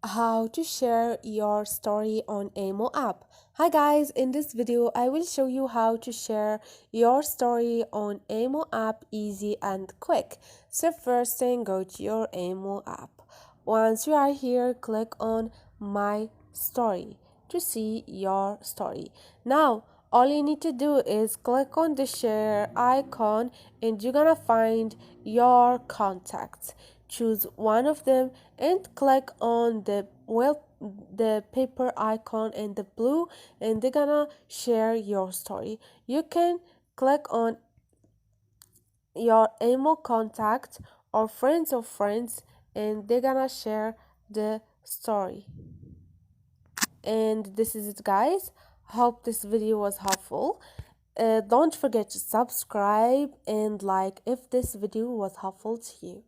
How to share your story on Amo app. Hi guys, in this video I will show you how to share your story on Amo app easy and quick. So first thing, go to your Amo app. Once you are here, click on my story to see your story. Now all you need to do is click on the share icon and you're gonna find your contacts. Choose one of them and click on the paper icon in the blue, and they're gonna share your story. You can click on your email contact or friends of friends, and they're gonna share the story. And this is it, guys. Hope this video was helpful. Don't forget to subscribe and like if this video was helpful to you.